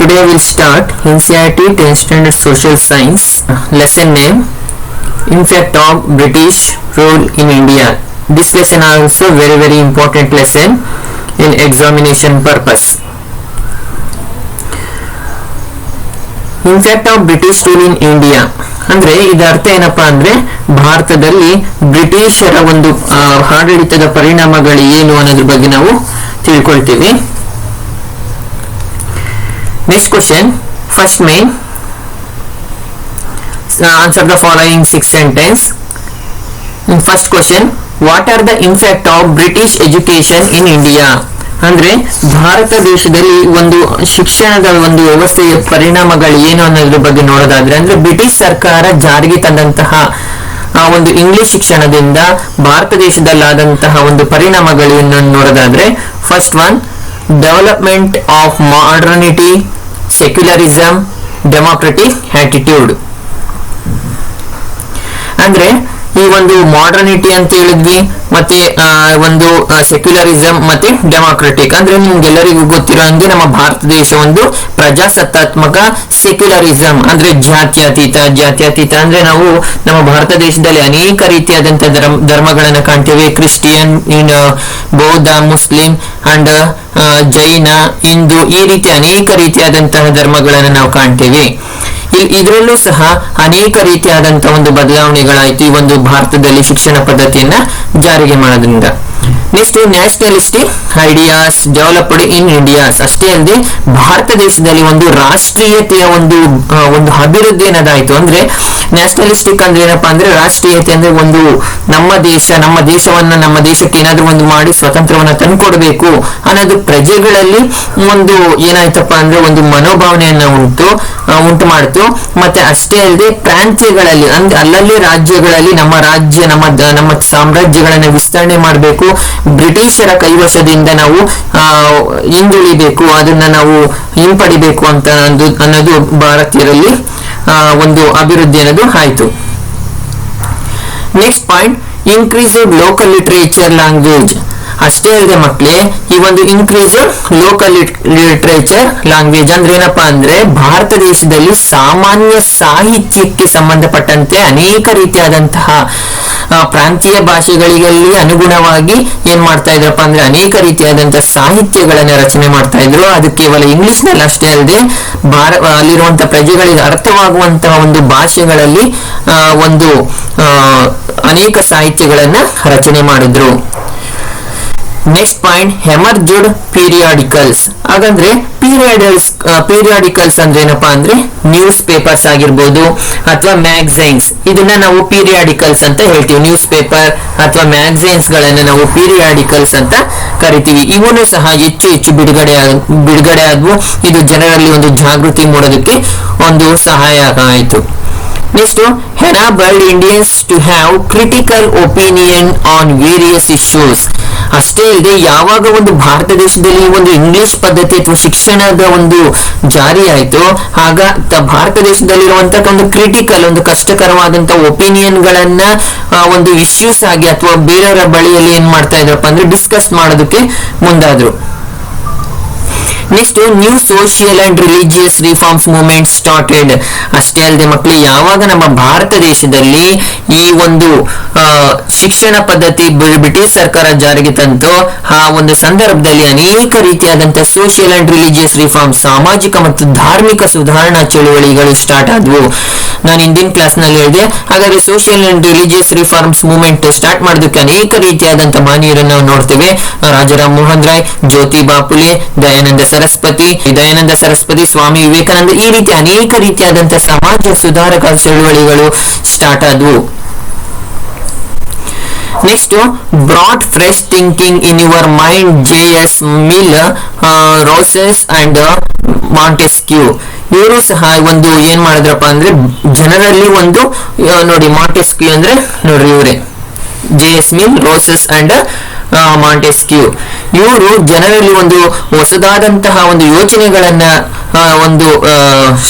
Today we'll start NCERT 10th Standard Social Science. Lesson name Impact of British Rule in India. This lesson also very important lesson in examination purpose. Impact of British Rule in India ಅಂದ್ರೆ ಇದರ ಅರ್ಥ ಏನಪ್ಪಾ ಅಂದ್ರೆ ಭಾರತದಲ್ಲಿ ಬ್ರಿಟಿಷರ ಒಂದು ಆಡಳಿತದ ಪರಿಣಾಮಗಳು ಏನು ಅನ್ನೋದ್ರ ಬಗ್ಗೆ ನಾವು ತಿಳ್ಕೊಳ್ತೀವಿ. Next question, first main, answer the following 6 sentence. In first question, what are the impact of British education in India? ಅಂದ್ರೆ ಭಾರತ ದೇಶದಲ್ಲಿ ಒಂದು ಶಿಕ್ಷಣದ ಒಂದು ವ್ಯವಸ್ಥೆಯ ಪರಿಣಾಮಗಳು ಏನು ಅನ್ನೋದ್ರ ಬಗ್ಗೆ ನೋಡೋದಾದ್ರೆ ಅಂದ್ರೆ ಬ್ರಿಟಿಷ್ ಸರ್ಕಾರ ಜಾರಿಗೆ ತಂದಂತಹ ಒಂದು ಇಂಗ್ಲಿಷ್ ಶಿಕ್ಷಣದಿಂದ ಭಾರತ ದೇಶದಲ್ಲಾದಂತಹ ಒಂದು ಪರಿಣಾಮಗಳನ್ನು ನೋಡೋದಾದ್ರೆ first one, development of modernity, secularism, democratic attitude. ಅಂದ್ರೆ ಈ ಒಂದು ಮಾಡರ್ನಿಟಿ ಅಂತ ಹೇಳಿದ್ವಿ, ಮತ್ತೆ ಒಂದು ಸೆಕ್ಯುಲರಿಸಮ್ ಮತ್ತೆ ಡೆಮೋಕ್ರೆಟಿಕ್. ಅಂದ್ರೆ ನಿಮ್ಗೆಲ್ಲರಿಗೂ ಗೊತ್ತಿರೋ ಹಂಗೆ ನಮ್ಮ ಭಾರತ ದೇಶ ಒಂದು ಪ್ರಜಾಸತ್ತಾತ್ಮಕ, ಸೆಕ್ಯುಲರಿಸಮ್ ಅಂದ್ರೆ ಜಾತ್ಯತೀತ ಅಂದ್ರೆ ನಾವು ನಮ್ಮ ಭಾರತ ದೇಶದಲ್ಲಿ ಅನೇಕ ರೀತಿಯಾದಂತಹ ಧರ್ಮಗಳನ್ನ ಕಾಣ್ತೇವೆ. ಕ್ರಿಶ್ಚಿಯನ್, ಬೌದ್ಧ, ಮುಸ್ಲಿಂ ಅಂಡ್ ಜೈನ, ಹಿಂದೂ, ಈ ರೀತಿ ಅನೇಕ ರೀತಿಯಾದಂತಹ ಧರ್ಮಗಳನ್ನು ನಾವು ಕಾಣ್ತೇವೆ. ಇದರಲ್ಲೂ ಸಹ ಅನೇಕ ರೀತಿಯಾದಂತಹ ಒಂದು ಬದಲಾವಣೆಗಳಾಯ್ತು ಈ ಒಂದು ಭಾರತದಲ್ಲಿ ಶಿಕ್ಷಣ ಪದ್ಧತಿಯನ್ನ ಜಾರಿಗೆ ಮಾಡೋದ್ರಿಂದ. Next, nationalistic ideas developed in India. ಅಷ್ಟೇ ಅಲ್ಲದೆ ಭಾರತ ದೇಶದಲ್ಲಿ ಒಂದು ರಾಷ್ಟ್ರೀಯತೆಯ ಒಂದು ಅಭಿವೃದ್ಧಿ ಅನ್ನೋದಾಯ್ತು. ಅಂದ್ರೆ ನ್ಯಾಷನಲಿಸ್ಟಿಕ್ ಅಂದ್ರೆ ಏನಪ್ಪಾ ಅಂದ್ರೆ ರಾಷ್ಟ್ರೀಯತೆ ಅಂದ್ರೆ ಒಂದು ನಮ್ಮ ದೇಶಕ್ಕೆ ಏನಾದ್ರೂ ಒಂದು ಮಾಡಿ ಸ್ವತಂತ್ರವನ್ನ ತಂದುಕೊಡ್ಬೇಕು ಅನ್ನೋದು ಪ್ರಜೆಗಳಲ್ಲಿ ಒಂದು ಏನಾಯ್ತಪ್ಪ ಅಂದ್ರೆ ಒಂದು ಮನೋಭಾವನೆಯನ್ನ ಉಂಟು ಮಾಡ್ತು. ಮತ್ತೆ ಅಷ್ಟೇ ಅಲ್ಲದೆ ಪ್ರಾಂತ್ಯಗಳಲ್ಲಿ ಅಂದ್ರೆ ಅಲ್ಲಲ್ಲಿ ರಾಜ್ಯಗಳಲ್ಲಿ ನಮ್ಮ ಸಾಮ್ರಾಜ್ಯಗಳನ್ನ ವಿಸ್ತರಣೆ ಮಾಡಬೇಕು, ಬ್ರಿಟಿಷರ ಕೈವಶದಿಂದ ನಾವು ಹಿಂದುಳಿಬೇಕು, ಅದನ್ನ ನಾವು ಹಿಂಪಡಿಬೇಕು ಅಂತ ಅನ್ನೋದು ಭಾರತೀಯರಲ್ಲಿ ಒಂದು ಅಭಿವೃದ್ಧಿ ಅನ್ನೋದು ಆಯ್ತು. Next point, increased local literature language. ಅಷ್ಟೇ ಅಲ್ಲದೆ ಮಕ್ಕಳೇ, ಈ ಒಂದು ಇನ್ಕ್ರೀಸ್ ಲೋಕಲ್ ಲಿಟರೇಚರ್ ಲ್ಯಾಂಗ್ವೇಜ್ ಅಂದ್ರೆ ಏನಪ್ಪಾ ಅಂದ್ರೆ ಭಾರತ ದೇಶದಲ್ಲಿ ಸಾಮಾನ್ಯ ಸಾಹಿತ್ಯಕ್ಕೆ ಸಂಬಂಧಪಟ್ಟಂತೆ ಅನೇಕ ರೀತಿಯಾದಂತಹ ಪ್ರಾಂತೀಯ ಭಾಷೆಗಳಿಗೆ ಅನುಗುಣವಾಗಿ ಏನ್ ಮಾಡ್ತಾ ಇದ್ರಪ್ಪ ಅಂದ್ರೆ ಅನೇಕ ರೀತಿಯಾದಂತಹ ಸಾಹಿತ್ಯಗಳನ್ನ ರಚನೆ ಮಾಡ್ತಾ ಇದ್ರು. ಅದು ಕೇವಲ ಇಂಗ್ಲಿಷ್ ನಲ್ಲಿ ಅಷ್ಟೇ ಅಲ್ಲದೆ ಅಲ್ಲಿರುವಂತಹ ಪ್ರಜೆಗಳಿಗೆ ಅರ್ಥವಾಗುವಂತಹ ಒಂದು ಭಾಷೆಗಳಲ್ಲಿ ಒಂದು ಅನೇಕ ಸಾಹಿತ್ಯಗಳನ್ನ ರಚನೆ ಮಾಡಿದ್ರು. Next point, emerged periodicals. ಹಾಗಂದ್ರೆ ಪೀರಿಯಾಡಿಕಲ್ಸ್ ಅಂದ್ರೆ ಏನಪ್ಪಾ ಅಂದ್ರೆ ನ್ಯೂಸ್ ಪೇಪರ್ಸ್ ಆಗಿರ್ಬೋದು ಅಥವಾ ಮ್ಯಾಗಝೈನ್ಸ್, ಇದನ್ನ ನಾವು ಪೀರಿಯಾಡಿಕಲ್ಸ್ ಅಂತ ಹೇಳ್ತೀವಿ. ನ್ಯೂಸ್ ಪೇಪರ್ ಅಥವಾ ಮ್ಯಾಗಝೈನ್ಸ್ ಗಳನ್ನ ನಾವು ಪೀರಿಯಾಡಿಕಲ್ಸ್ ಅಂತ ಕರಿತೀವಿ. ಇವನು ಸಹ ಹೆಚ್ಚು ಬಿಡುಗಡೆ ಆದ್ವು. ಇದು ಜನರಲ್ಲಿ ಒಂದು ಜಾಗೃತಿ ಮೂಡೋದಕ್ಕೆ ಒಂದು ಸಹಾಯ ಆಯಿತು. Next, enabled Indians to have critical opinion on various issues. ಅಷ್ಟೇ ಇದೆ, ಯಾವಾಗ ಒಂದು ಭಾರತ ದೇಶದಲ್ಲಿ ಒಂದು ಇಂಗ್ಲಿಷ್ ಪದ್ಧತಿ ಅಥವಾ ಶಿಕ್ಷಣದ ಒಂದು ಜಾರಿ ಆಯ್ತು, ಆಗ ಭಾರತ ದೇಶದಲ್ಲಿರುವಂತಹ ಒಂದು ಕ್ರಿಟಿಕಲ್, ಒಂದು ಕಷ್ಟಕರವಾದಂತಹ ಒಪಿನಿಯನ್ ಗಳನ್ನ ಒಂದು ಇಶ್ಯೂಸ್ ಆಗಿ ಅಥವಾ ಬೇರೆಯವರ ಬಳಿಯಲ್ಲಿ ಏನ್ ಮಾಡ್ತಾ ಇದ್ರಪ್ಪ ಅಂದ್ರೆ ಡಿಸ್ಕಸ್ ಮಾಡೋದಕ್ಕೆ ಮುಂದಾದ್ರು. Next, new social and religious reforms movement started. ಅಷ್ಟೇ ಅಲ್ಲದೆ ಮಕ್ಕಳು, ಯಾವಾಗ ನಮ್ಮ ಭಾರತ ದೇಶದಲ್ಲಿ ಈ ಒಂದು ಶಿಕ್ಷಣ ಪದ್ಧತಿ ಬ್ರಿಟಿಷ್ ಸರ್ಕಾರ ಜಾರಿಗೆ ತಂತು, ಆ ಒಂದು ಸಂದರ್ಭದಲ್ಲಿ ಅನೇಕ ರೀತಿಯಾದಂತಹ ಸೋಷಿಯಲ್ ಅಂಡ್ ರಿಲಿಜಿಯಸ್ ರಿಫಾರ್ಮ್, ಸಾಮಾಜಿಕ ಮತ್ತು ಧಾರ್ಮಿಕ ಸುಧಾರಣಾ ಚಳುವಳಿಗಳು ಸ್ಟಾರ್ಟ್ ಆದವು. ನಾನು ಹಿಂದಿನ ಕ್ಲಾಸ್ ನಲ್ಲಿ ಹೇಳಿದೆ. ಹಾಗಾದ್ರೆ social and religious reforms movement start ಮಾಡೋದಕ್ಕೆ ಅನೇಕ ರೀತಿಯಾದಂತಹ ಮಹನೀಯರನ್ನು ನಾವು ನೋಡ್ತೇವೆ. ರಾಜಾರಾಮ್ ಮೋಹನ್ ರಾಯ್, ಜ್ಯೋತಿಬಾ ಫುಲೆ, ದಯಾನಂದ ಸರಸ್ವತಿ, ಸ್ವಾಮಿ ವಿವೇಕಾನಂದ, ಈ ರೀತಿ ಅನೇಕ ರೀತಿಯಾದಂತಹ ಸಮಾಜ ಸುಧಾರಕ ಚಳುವಳಿಗಳು ಸ್ಟಾರ್ಟ್ ಆದವು. Next, broad fresh thinking in your mind, J S. Mill, Rousseau and Montesquieu. ಇವರು ಸಹ ಒಂದು ಏನ್ ಮಾಡಿದ್ರಪ್ಪ ಅಂದ್ರೆ ಜನರಲ್ಲಿ ಒಂದು ನೋಡಿ, ಮಾಂಟೆಸ್ಕ್ಯೂ ಅಂದ್ರೆ ನೋಡ್ರಿ ಇವರೇ, J S. Mill, Rousseau and Montesquieu. ಇವರು ಜನರಲ್ಲಿ ಒಂದು ಹೊಸದಾದಂತಹ ಒಂದು ಯೋಚನೆಗಳನ್ನ ಒಂದು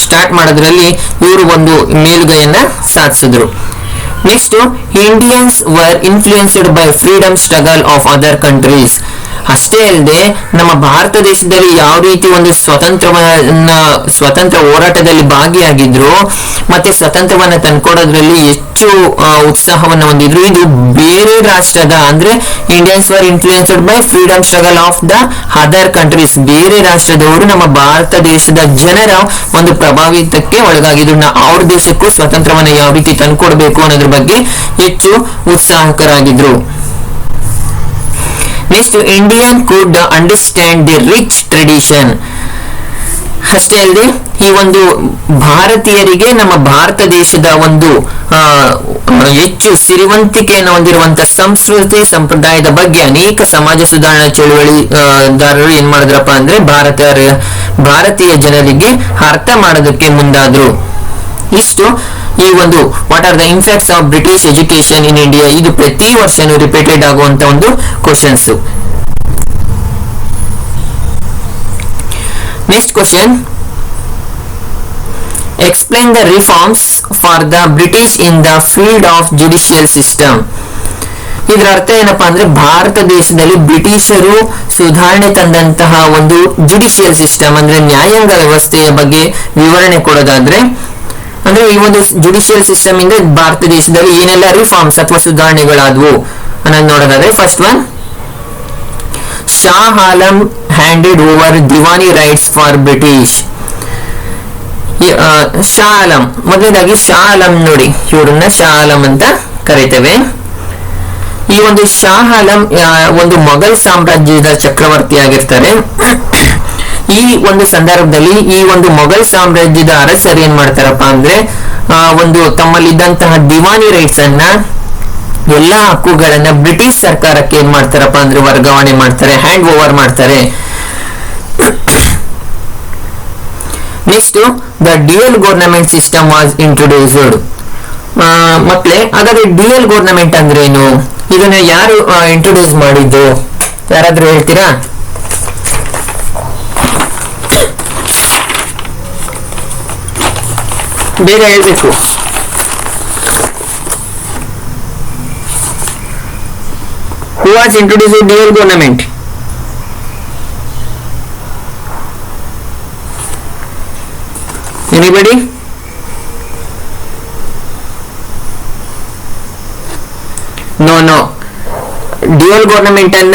ಸ್ಟಾರ್ಟ್ ಮಾಡೋದ್ರಲ್ಲಿ ಇವರು ಒಂದು ಮೇಲುಗೈಯನ್ನ ಸಾಧಿಸಿದ್ರು. Next, Indians were influenced by freedom struggle of other countries. ಅಷ್ಟೇ ಅಲ್ಲದೆ ನಮ್ಮ ಭಾರತ ದೇಶದಲ್ಲಿ ಯಾವ ರೀತಿ ಒಂದು ಸ್ವತಂತ್ರ ಹೋರಾಟದಲ್ಲಿ ಭಾಗಿಯಾಗಿದ್ರು, ಮತ್ತೆ ಸ್ವತಂತ್ರವನ್ನ ತಂದ್ಕೊಡೋದ್ರಲ್ಲಿ ಹೆಚ್ಚು ಉತ್ಸಾಹವನ್ನು ಹೊಂದಿದ್ರು. ಇದು ಬೇರೆ ರಾಷ್ಟ್ರದ ಅಂದ್ರೆ Indians var influenced by freedom struggle of the other countries. ಬೇರೆ ರಾಷ್ಟ್ರದವರು ನಮ್ಮ ಭಾರತ ದೇಶದ ಜನರ ಒಂದು ಪ್ರಭಾವಿತಕ್ಕೆ ಒಳಗಾಗಿದ್ರು. ಅವ್ರ ದೇಶಕ್ಕೂ ಸ್ವಾತಂತ್ರ್ಯವನ್ನ ಯಾವ ರೀತಿ ತಂದ್ಕೊಡ್ಬೇಕು ಅನ್ನೋದ್ರ ಬಗ್ಗೆ ಹೆಚ್ಚು ಉತ್ಸಾಹಕರಾಗಿದ್ರು. Next, Indian could understand the rich tradition. ಅಷ್ಟೇ ಅಲ್ಲದೆ ಈ ಒಂದು ಭಾರತೀಯರಿಗೆ ನಮ್ಮ ಭಾರತ ದೇಶದ ಒಂದು ಹೆಚ್ಚು ಸಿರಿವಂತಿಕೆಯನ್ನು ಹೊಂದಿರುವಂತಹ ಸಂಸ್ಕೃತಿ ಸಂಪ್ರದಾಯದ ಬಗ್ಗೆ ಅನೇಕ ಸಮಾಜ ಸುಧಾರಣಾ ಚಳುವಳಿದಾರರು ಏನ್ ಮಾಡಿದ್ರಪ್ಪ ಅಂದ್ರೆ ಭಾರತೀಯ ಜನರಿಗೆ ಅರ್ಥ ಮಾಡೋದಕ್ಕೆ ಮುಂದಾದ್ರು. ಇಷ್ಟು ಈ ಒಂದು what are the impacts of British education in India. ಇದು ಪ್ರತಿ ವರ್ಷನೂ ರಿಪೀಟೆಡ್ ಆಗುವಂತ ಒಂದು questions. Next question, explain the reforms for the British in the field of judicial system. ಇದರ ಅರ್ಥ ಏನಪ್ಪಾ ಅಂದ್ರೆ ಭಾರತ ದೇಶದಲ್ಲಿ ಬ್ರಿಟಿಷರು ಸುಧಾರಣೆ ತಂದಂತಹ ಒಂದು ಜುಡಿಷಿಯಲ್ ಸಿಸ್ಟಮ್ ಅಂದ್ರೆ ನ್ಯಾಯಾಂಗ ವ್ಯವಸ್ಥೆಯ ಬಗ್ಗೆ ವಿವರಣೆ ಕೊಡೋದಾದ್ರೆ, ಅಂದ್ರೆ ಈ ಒಂದು ಜುಡಿಷಿಯಲ್ ಸಿಸ್ಟಮ್ ಇಂದ ಭಾರತ ದೇಶದಲ್ಲಿ ಏನೆಲ್ಲ ರಿಫಾರ್ಮ್ಸ್ ಅಥವಾ ಸುಧಾರಣೆಗಳಾದವು ಅನ್ನೋದು ನೋಡೋದಾದ್ರೆ, first one, Shah Alam handed over diwani rights for British. Shah Alam, ಮೊದಲನೇದಾಗಿ ಶಾ ಆಲಂ ನೋಡಿ, ಇವ್ರನ್ನ ಶಾ ಆಲಂ ಅಂತ ಕರೀತೇವೆ. ಈ ಒಂದು ಶಾ ಆಲಂ ಒಂದು ಮೊಘಲ್ ಸಾಮ್ರಾಜ್ಯದ ಚಕ್ರವರ್ತಿ ಆಗಿರ್ತಾರೆ. ಈ ಒಂದು ಸಂದರ್ಭದಲ್ಲಿ ಈ ಒಂದು ಮೊಘಲ್ ಸಾಮ್ರಾಜ್ಯದ ಅರಸರು ಏನ್ ಮಾಡ್ತಾರಪ್ಪ ಅಂದ್ರೆ ಒಂದು ತಮ್ಮಲ್ಲಿದ್ದಂತಹ ದಿವಾನಿ ರೈಟ್ಸ್ ಅನ್ನ, ಎಲ್ಲಾ ಹಕ್ಕುಗಳನ್ನ ಬ್ರಿಟಿಷ್ ಸರ್ಕಾರಕ್ಕೆ ಏನ್ ಮಾಡ್ತಾರಪ್ಪ ಅಂದ್ರೆ ವರ್ಗಾವಣೆ ಮಾಡ್ತಾರೆ, ಹ್ಯಾಂಡ್ ಓವರ್ ಮಾಡ್ತಾರೆ. Next, the dual government system was introduced. ಮಕ್ಕಳೇ, ಹಾಗಾದ್ರೆ ಡ್ಯೂಯಲ್ ಗವರ್ನಮೆಂಟ್ ಅಂದ್ರೆ ಏನು? ಇದನ್ನ ಯಾರು ಇಂಟ್ರೊಡ್ಯೂಸ್ ಮಾಡಿದ್ದು? ಯಾರಾದ್ರೂ ಹೇಳ್ತೀರಾ? ಬೇಗ ಹೇಳ್ಬೇಕು. Who was introduced to dual government? Anybody? No. Dual government ಅನ್ನ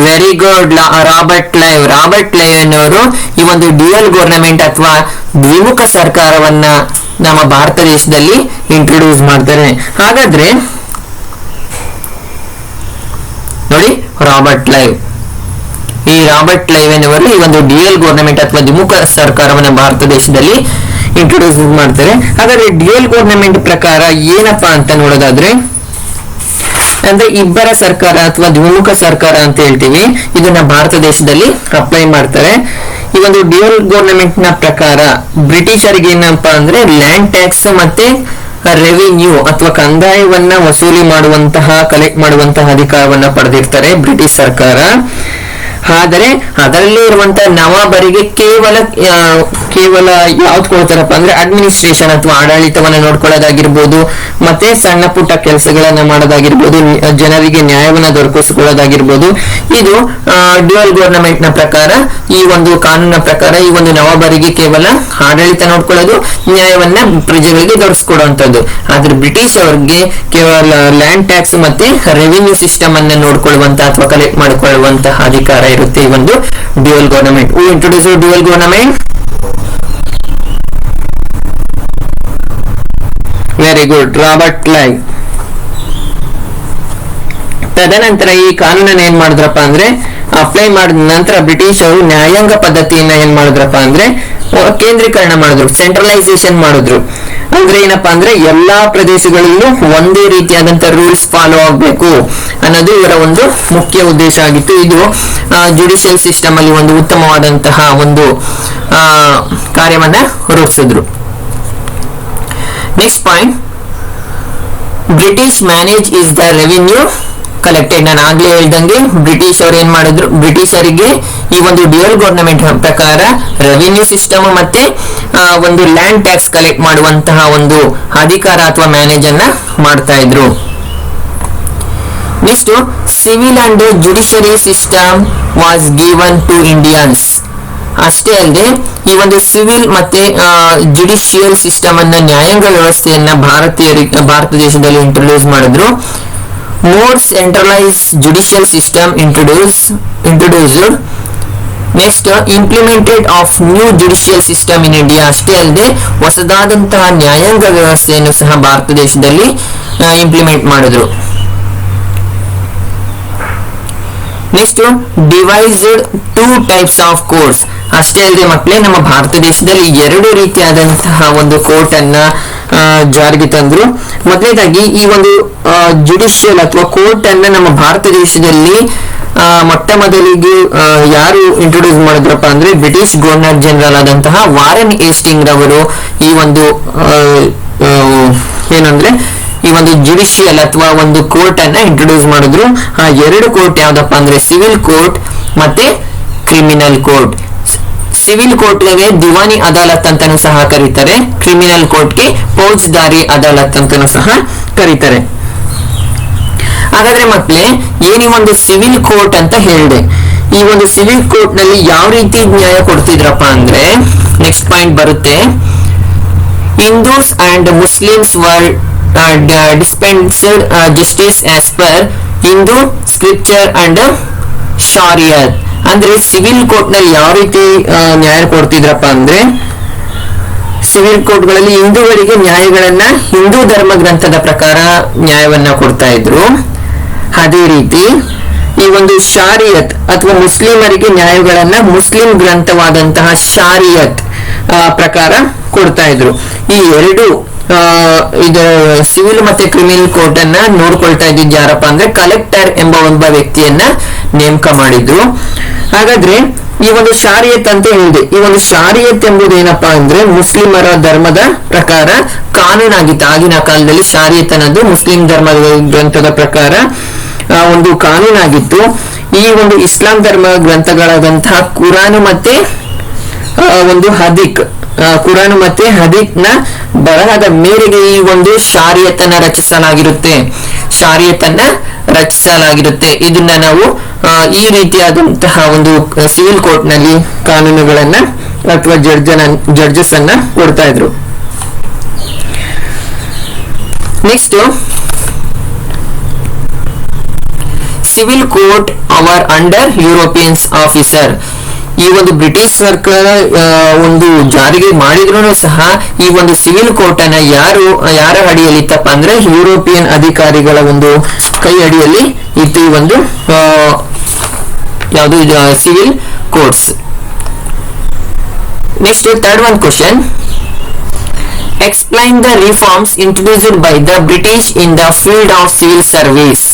ವೆರಿ ಗುಡ್, ರಾಬರ್ಟ್ ಕ್ಲೈವ್ ಅನ್ನೋರು ಈ ಒಂದು ಡ್ಯೂಯಲ್ ಗವರ್ನಮೆಂಟ್ ಅಥವಾ ದ್ವಿಮುಖ ಸರ್ಕಾರವನ್ನ ನಮ್ಮ ಭಾರತ ದೇಶದಲ್ಲಿ ಇಂಟ್ರೊಡ್ಯೂಸ್ ಮಾಡ್ತಾರೆ. ಹಾಗಾದ್ರೆ ನೋಡಿ, ರಾಬರ್ಟ್ ಕ್ಲೈವ್ ಎನ್ನುವರು ಈ ಒಂದು ಡ್ಯೂಯಲ್ ಗವರ್ನಮೆಂಟ್ ಅಥವಾ ದ್ವಿಮುಖ ಸರ್ಕಾರವನ್ನ ಭಾರತ ದೇಶದಲ್ಲಿ ಇಂಟ್ರೊಡ್ಯೂಸ್ ಮಾಡ್ತಾರೆ. ಹಾಗಾದ್ರೆ ಡ್ಯೂಯಲ್ ಗವರ್ನಮೆಂಟ್ ಪ್ರಕಾರ ಏನಪ್ಪಾ ಅಂತ ನೋಡೋದಾದ್ರೆ, ಅಂದ್ರೆ ಇಬ್ಬರ ಸರ್ಕಾರ ಅಥವಾ ದ್ವಿಮುಖ ಸರ್ಕಾರ ಅಂತ ಹೇಳ್ತೀವಿ, ಇದನ್ನ ಭಾರತ ದೇಶದಲ್ಲಿ ಅಪ್ಲೈ ಮಾಡ್ತಾರೆ. ಈ ಒಂದು ಡ್ಯೂಯಲ್ ಗವರ್ನಮೆಂಟ್ ನ ಪ್ರಕಾರ ಬ್ರಿಟಿಷರಿಗೆ ಏನಪ್ಪಾ ಅಂದ್ರೆ ಲ್ಯಾಂಡ್ ಟ್ಯಾಕ್ಸ್ ಮತ್ತೆ ರೆವಿನ್ಯೂ ಅಥವಾ ಕಂದಾಯವನ್ನ ವಸೂಲಿ ಕಲೆಕ್ಟ್ ಮಾಡುವಂತಹ ಅಧಿಕಾರವನ್ನ ಪಡೆದಿರ್ತಾರೆ ಬ್ರಿಟಿಷ್ ಸರ್ಕಾರ. ಆದರೆ ಅದರಲ್ಲಿ ಇರುವಂತಹ ನವಾಬರಿಗೆ ಕೇವಲ ಯಾವ್ದು ಕೊಡ್ತಾರಪ್ಪ ಅಂದ್ರೆ ಅಡ್ಮಿನಿಸ್ಟ್ರೇಷನ್ ಅಥವಾ ಆಡಳಿತವನ್ನ ನೋಡ್ಕೊಳ್ಳೋದಾಗಿರ್ಬೋದು, ಮತ್ತೆ ಸಣ್ಣ ಪುಟ್ಟ ಕೆಲಸಗಳನ್ನ ಮಾಡೋದಾಗಿರ್ಬೋದು, ಜನರಿಗೆ ನ್ಯಾಯವನ್ನ ದೊರಕಿಸಿಕೊಳ್ಳೋದಾಗಿರ್ಬೋದು. ಇದು ಡ್ಯೂಯಲ್ ಗವರ್ನಮೆಂಟ್ ನ ಪ್ರಕಾರ, ಈ ಒಂದು ಕಾನೂನಿನ ಪ್ರಕಾರ ಈ ಒಂದು ನವಾಬರಿಗೆ ಕೇವಲ ಆಡಳಿತ ನೋಡ್ಕೊಳ್ಳೋದು, ನ್ಯಾಯವನ್ನ ಪ್ರಜೆಗಳಿಗೆ ದೊರಕಿಸಿಕೊಡುವಂತದ್ದು. ಆದ್ರೆ ಬ್ರಿಟಿಷ್ ಅವ್ರಿಗೆ ಕೇವಲ ಲ್ಯಾಂಡ್ ಟ್ಯಾಕ್ಸ್ ಮತ್ತೆ ರೆವಿನ್ಯೂ ಸಿಸ್ಟಮ್ ಅನ್ನ ನೋಡ್ಕೊಳ್ಳುವಂತಹ ಅಥವಾ ಕಲೆಕ್ಟ್ ಮಾಡಿಕೊಳ್ಳುವಂತಹ ಅಧಿಕಾರ ಇರುತ್ತೆ ಈ ಒಂದು dual government. Who introduce dual government? Very good, Robert Clive. ತದನಂತರ ಈ ಕಾನೂನನ್ನ ಏನ್ ಮಾಡಿದ್ರಪ್ಪ ಅಂದ್ರೆ ಅಪ್ಲೈ ಮಾಡಿದ ನಂತರ ಬ್ರಿಟಿಷ್ ಅವರು ನ್ಯಾಯಾಂಗ ಪದ್ಧತಿಯನ್ನ ಏನ್ ಮಾಡಿದ್ರಪ್ಪ ಅಂದ್ರೆ ಕೇಂದ್ರೀಕರಣ ಮಾಡಿದ್ರು, ಸೆಂಟ್ರಲೈಸೇಷನ್ ಮಾಡಿದ್ರು. ಅಂದ್ರೆ ಏನಪ್ಪಾ ಅಂದ್ರೆ ಎಲ್ಲಾ ಪ್ರದೇಶಗಳಲ್ಲೂ ಒಂದೇ ರೀತಿಯಾದಂತ ರೂಲ್ಸ್ ಫಾಲೋ ಆಗ್ಬೇಕು ಅನ್ನೋದು ಇವರ ಒಂದು ಮುಖ್ಯ ಉದ್ದೇಶ ಆಗಿತ್ತು. ಇದು ಜುಡಿಷಿಯಲ್ ಸಿಸ್ಟಮ್ ಅಲ್ಲಿ ಒಂದು ಉತ್ತಮವಾದಂತಹ ಒಂದು ಕಾರ್ಯವನ್ನ ರೂಪಿಸಿದ್ರು. Next point, British manage is the revenue collected. ನಾನು ಆಗ್ಲೇ ಹೇಳ್ದಂಗೆ ಬ್ರಿಟಿಷ್ ಅವರು ಏನ್ ಮಾಡಿದ್ರು, ಬ್ರಿಟಿಷರಿಗೆ ಈ ಒಂದು ಡ್ಯೂಯಲ್ ಗವರ್ನಮೆಂಟ್ ಪ್ರಕಾರ ರೆವಿನ್ಯೂ ಸಿಸ್ಟಮ್ ಮತ್ತೆ ಒಂದು ಲ್ಯಾಂಡ್ ಟ್ಯಾಕ್ಸ್ ಕಲೆಕ್ಟ್ ಮಾಡುವಂತಹ ಒಂದು ಅಧಿಕಾರ ಅಥವಾ ಮ್ಯಾನೇಜ್ ಅನ್ನ ಮಾಡ್ತಾ ಇದ್ರು. Next civil and judiciary system was given to Indians. ಅಷ್ಟೇ ಅಲ್ಲದೆ ಈ ಒಂದು ಸಿವಿಲ್ ಮತ್ತೆ ಜುಡಿಷಿಯಲ್ ಸಿಸ್ಟಮ್ ಅನ್ನ, ನ್ಯಾಯಾಂಗ ವ್ಯವಸ್ಥೆಯನ್ನ ಭಾರತ ದೇಶದಲ್ಲಿ ಇಂಟ್ರೊಡ್ಯೂಸ್ ಮಾಡಿದ್ರು. More centralise judicial system introduced. Next implemented of new judicial system in India. ಅಷ್ಟೇ ಅಲ್ಲದೆ ಹೊಸದಾದಂತಹ ನ್ಯಾಯಾಂಗ ವ್ಯವಸ್ಥೆಯನ್ನು ಸಹ ಭಾರತ ದೇಶದಲ್ಲಿ ಇಂಪ್ಲಿಮೆಂಟ್ ಮಾಡಿದ್ರು. Next devised 2 types of courts. ಅಷ್ಟೇ ಅಲ್ಲದೆ ಮಕ್ಕಳೇ, ನಮ್ಮ ಭಾರತ ದೇಶದಲ್ಲಿ 2 ರೀತಿಯಾದಂತಹ ಒಂದು ಕೋರ್ಟ್ ಅನ್ನ ಜಾರಿಗೆ ತಂದ್ರು. ಮೊದಲನೇದಾಗಿ ಈ ಒಂದು ಜುಡಿಷಿಯಲ್ ಅಥವಾ ಕೋರ್ಟ್ ಅನ್ನ ನಮ್ಮ ಭಾರತ ದೇಶದಲ್ಲಿ ಮೊಟ್ಟ ಮೊದಲಿಗೆ ಯಾರು ಇಂಟ್ರೊಡ್ಯೂಸ್ ಮಾಡಿದ್ರಪ್ಪ ಅಂದ್ರೆ ಬ್ರಿಟಿಷ್ ಗವರ್ನರ್ ಜನರಲ್ ಆದಂತಹ ವಾರನ್ ಹೇಸ್ಟಿಂಗ್ ರವರು ಈ ಒಂದು ಏನಂದ್ರೆ ಈ ಒಂದು ಜುಡಿಷಿಯಲ್ ಅಥವಾ ಒಂದು ಕೋರ್ಟ್ ಅನ್ನ ಇಂಟ್ರೊಡ್ಯೂಸ್ ಮಾಡಿದ್ರು. ಆ 2 ಕೋರ್ಟ್ ಯಾವ್ದಪ್ಪ ಅಂದ್ರೆ ಸಿವಿಲ್ ಕೋರ್ಟ್ ಮತ್ತೆ ಕ್ರಿಮಿನಲ್ ಕೋರ್ಟ್. ಸಿವಿಲ್ ಕೋರ್ಟ್ಗೆ ದಿವಾನಿ ಅದಾಲತ್ ಅಂತಾನೂ ಸಹ ಕರೀತಾರೆ, ಕ್ರಿಮಿನಲ್ ಕೋರ್ಟ್ಗೆ ಫೌಜ್ದಾರಿ ಅದಾಲತ್ ಅಂತಾನೂ ಸಹ ಕರೀತಾರೆ. ಹಾಗಾದ್ರೆ ಮಕ್ಕಳೇ, ಏನಿ ಒಂದು ಸಿವಿಲ್ ಕೋರ್ಟ್ ಅಂತ ಹೇಳಿದೆ. ಈ ಒಂದು ಸಿವಿಲ್ ಕೋರ್ಟ್ ನಲ್ಲಿ ಯಾವ ರೀತಿ ನ್ಯಾಯ ಕೊಡ್ತಿದ್ರಪ್ಪ ಅಂದ್ರೆ, ನೆಕ್ಸ್ಟ್ ಪಾಯಿಂಟ್ ಬರುತ್ತೆ, Hindus and Muslims var dispensed justice as per Hindu scripture and Shariat. ಅಂದ್ರೆ ಸಿವಿಲ್ ಕೋರ್ಟ್ ನಲ್ಲಿ ಯಾವ ರೀತಿ ನ್ಯಾಯ ಕೊಡ್ತಿದ್ರಪ್ಪ ಅಂದ್ರೆ, ಸಿವಿಲ್ ಕೋರ್ಟ್ಗಳಲ್ಲಿ ಹಿಂದೂಗಳಿಗೆ ನ್ಯಾಯಗಳನ್ನ ಹಿಂದೂ ಧರ್ಮ ಗ್ರಂಥದ ಪ್ರಕಾರ ನ್ಯಾಯವನ್ನ ಕೊಡ್ತಾ ಇದ್ರು. ಅದೇ ರೀತಿ ಈ ಒಂದು ಶಾರಿಯತ್ ಅಥವಾ ಮುಸ್ಲಿಮರಿಗೆ ನ್ಯಾಯಗಳನ್ನ ಮುಸ್ಲಿಂ ಗ್ರಂಥವಾದಂತಹ ಶಾರಿಯತ್ ಪ್ರಕಾರ ಕೊಡ್ತಾ ಇದ್ರು. ಈ 2 ಇದು ಸಿವಿಲ್ ಮತ್ತೆ ಕ್ರಿಮಿನಲ್ ಕೋರ್ಟ್ ಅನ್ನ ನೋಡ್ಕೊಳ್ತಾ ಇದ್ದಿದ್ದು ಯಾರಪ್ಪ ಅಂದ್ರೆ ಕಲೆಕ್ಟರ್ ಎಂಬ ಒಬ್ಬ ವ್ಯಕ್ತಿಯನ್ನ ನೇಮಕ ಮಾಡಿದ್ರು. ಹಾಗಾದ್ರೆ ಈ ಒಂದು ಶಾರಿಯತ್ ಅಂತ ಹೇಳಿದೆ. ಈ ಒಂದು ಶಾರಿಯತ್ ಎಂಬುದು ಏನಪ್ಪಾ ಅಂದ್ರೆ ಮುಸ್ಲಿಮರ ಧರ್ಮದ ಪ್ರಕಾರ ಕಾನೂನಾಗಿತ್ತು. ಆಗಿನ ಕಾಲದಲ್ಲಿ ಶಾರಿಯತ್ ಅನ್ನೋದು ಮುಸ್ಲಿಂ ಧರ್ಮದ ಗ್ರಂಥದ ಪ್ರಕಾರ ಒಂದು ಕಾನೂನಾಗಿತ್ತು. ಈ ಒಂದು ಇಸ್ಲಾಂ ಧರ್ಮ ಗ್ರಂಥಗಳಾದಂತಹ ಕುರಾನ್ ಮತ್ತೆ ಒಂದು ಹದೀಕ್, ಕುರಾನ್ ಮತ್ತೆ ಹದೀಕ್ ನ ಬರಹದ ಮೇರೆಗೆ ಈ ಒಂದು ಶಾರಿಯತನ್ನ ರಚಿಸಲಾಗಿರುತ್ತೆ. ಇದನ್ನ ನಾವು ಈ ರೀತಿಯಾದಂತಹ ಒಂದು ಸಿವಿಲ್ ಕೋರ್ಟ್ ನಲ್ಲಿ ಕಾನೂನುಗಳನ್ನ ಅಥವಾ ಜಡ್ಜಸ್ ಅನ್ನ ಕೊಡ್ತಾ ಇದ್ರು. ನೆಕ್ಸ್ಟ್ ಸಿವಿಲ್ ಕೋರ್ಟ್ ಅವರ್ ಅಂಡರ್ ಯುರೋಪಿಯನ್ಸ್ ಆಫೀಸರ್. ಈ ಒಂದು ಬ್ರಿಟಿಷ್ ಸರ್ಕಾರ ಒಂದು ಜಾರಿಗೆ ಮಾಡಿದ್ರು ಸಹ ಈ ಒಂದು ಸಿವಿಲ್ ಕೋರ್ಟ್ ಅನ್ನ ಯಾರ ಅಡಿಯಲ್ಲಿ ಇತ್ತಪ್ಪ ಅಂದ್ರೆ ಯುರೋಪಿಯನ್ ಅಧಿಕಾರಿಗಳ ಒಂದು ಕೈ ಅಡಿಯಲ್ಲಿ ಇತ್ತು ಈ ಒಂದು ಯಾವುದು civil courts. Next third one question, explain the reforms introduced by the British in the field of civil service.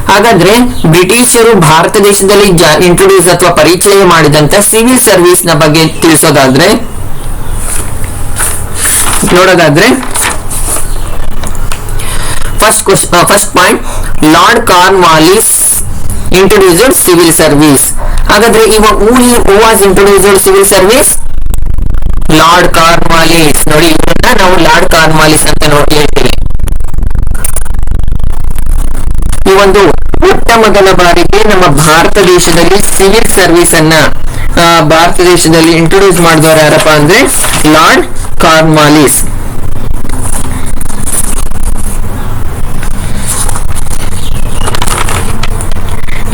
ಹಾಗಾದ್ರೆ ಬ್ರಿಟಿಷರು ಭಾರತ ದೇಶದಲ್ಲಿ ಇಂಟ್ರೊಡ್ಯೂಸ್ ಅಥವಾ ಪರಿಚಯ ಮಾಡಿದಂತ ಸಿವಿಲ್ ಸರ್ವಿಸ್ ನ ಬಗ್ಗೆ ತಿಳಿಸೋದಾದ್ರೆ ನೋಡೋದಾದ್ರೆ first point, lord Cornwallis introduced civil service. ಹಾಗಾದ್ರೆ ಇವಾಗ who was introduced civil service? Lord Cornwallis. ನೋಡಿ, ಇವನ್ನ ನಾವು ಲಾರ್ಡ್ ಕಾರ್ನ್ವಾಲಿಸ್ ಅಂತ ನೋಡಿ ಹೇಳ್ತೀವಿ. ಈ ಒಂದು ಮೊಟ್ಟ ಮೊದಲ ಬಾರಿಗೆ ನಮ್ಮ ಭಾರತ ದೇಶದಲ್ಲಿ ಸಿವಿಲ್ ಸರ್ವಿಸ್ ಅನ್ನ ಭಾರತ ದೇಶದಲ್ಲಿ ಇಂಟ್ರೊಡ್ಯೂಸ್ ಮಾಡಿದವರು ಯಾರಪ್ಪ ಅಂದ್ರೆ ಲಾರ್ಡ್ ಕಾರ್ನ್ವಾಲಿಸ್.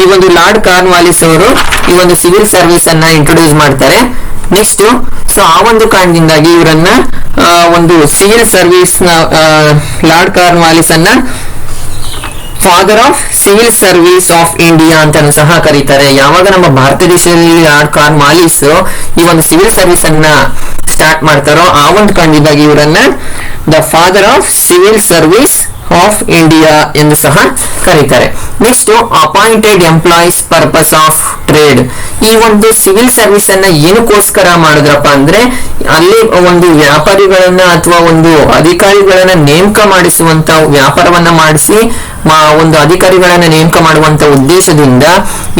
ಈ ಒಂದು ಲಾರ್ಡ್ ಕಾರ್ನ್ವಾಲಿಸ್ ಅವರು ಈ ಒಂದು ಸಿವಿಲ್ ಸರ್ವಿಸ್ ಅನ್ನ ಇಂಟ್ರೊಡ್ಯೂಸ್ ಮಾಡ್ತಾರೆ. ನೆಕ್ಸ್ಟ್ ಸೊ ಆ ಒಂದು ಕಾರಣದಿಂದಾಗಿ ಇವರನ್ನ ಒಂದು ಸಿವಿಲ್ ಸರ್ವಿಸ್ ನ ಲಾರ್ಡ್ ಕಾರ್ನ್ವಾಲಿಸ್ ಅನ್ನ father of civil service of India ಅಂತಾನು ಸಹ ಕರೀತಾರೆ. ಯಾವಾಗ ನಮ್ಮ ಭಾರತ ದೇಶದಲ್ಲಿ ಲಾರ್ಡ್ ಕಾರ್ನ್ವಾಲಿಸ್ ಈ ಒಂದು ಸಿವಿಲ್ ಸರ್ವಿಸ್ ಅನ್ನ ಸ್ಟಾರ್ಟ್ ಮಾಡ್ತಾರೋ ಆ ಒಂದು ಕಾರಣದಿಂದಾಗಿ ಇವರನ್ನ the father of civil service of India ಎಂದು ಸಹ ಕರೀತಾರೆ. Next appointed employees purpose of trade. ಈ ಒಂದು ಸಿವಿಲ್ ಸರ್ವಿಸ್ ಅನ್ನ ಏನಕ್ಕೋಸ್ಕರ ಮಾಡಿದ್ರಪ್ಪ ಅಂದ್ರೆ ಅಲ್ಲಿ ಒಂದು ವ್ಯಾಪಾರಿಗಳನ್ನ ಅಥವಾ ಒಂದು ಅಧಿಕಾರಿಗಳನ್ನ ನೇಮಕ ಮಾಡಿಸುವಂತ ವ್ಯಾಪಾರವನ್ನ ಮಾಡಿಸಿ ಒಂದು ಅಧಿಕಾರಿಗಳನ್ನ ನೇಮಕ ಮಾಡುವಂತ ಉದ್ದೇಶದಿಂದ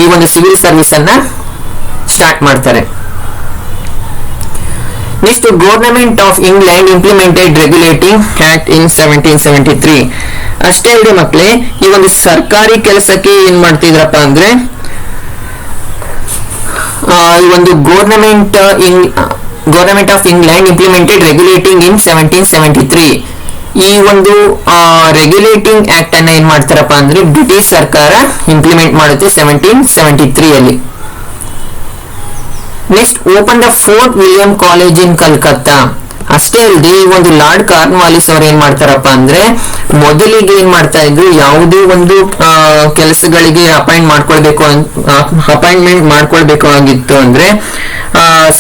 ಈ ಒಂದು ಸಿವಿಲ್ ಸರ್ವಿಸ್ ಅನ್ನ ಸ್ಟಾರ್ಟ್ ಮಾಡ್ತಾರೆ. Next government of England implemented regulating act ಇನ್ 1773. ಅಷ್ಟೇ ಅಲ್ಲದೆ ಮಕ್ಕಳೇ, ಈ ಒಂದು ಸರ್ಕಾರಿ ಕೆಲಸಕ್ಕೆ ಏನ್ ಮಾಡ್ತಿದ್ರಪ್ಪ ಅಂದ್ರೆ ಈ ಒಂದು government of England implemented regulating in 1773. ಈ ಒಂದು ರೆಗ್ಯುಲೇಟಿಂಗ್ ಆಕ್ಟ್ ಅನ್ನ ಏನ್ ಮಾಡ್ತಾರಪ್ಪ ಅಂದ್ರೆ ಬ್ರಿಟಿಷ್ ಸರ್ಕಾರ ಇಂಪ್ಲಿಮೆಂಟ್ ಮಾಡುತ್ತೆ 1773 ಅಲ್ಲಿ. Next open the Fort William college in Calcutta. ಅಷ್ಟೇ ಅಲ್ಲದೆ ಈ ಒಂದು ಲಾರ್ಡ್ ಕಾರ್ನ್ವಾಲಿಸ್ ಅವ್ರು ಏನ್ ಮಾಡ್ತಾರಪ್ಪ ಅಂದ್ರೆ ಮೊದಲಿಗೆ ಏನ್ ಮಾಡ್ತಾ ಇದ್ರು, ಯಾವುದೇ ಒಂದು ಕೆಲಸಗಳಿಗೆ ಅಪಾಯಿಂಟ್ಮೆಂಟ್ ಮಾಡ್ಕೊಳ್ಬೇಕಾಗಿತ್ತು ಅಂದ್ರೆ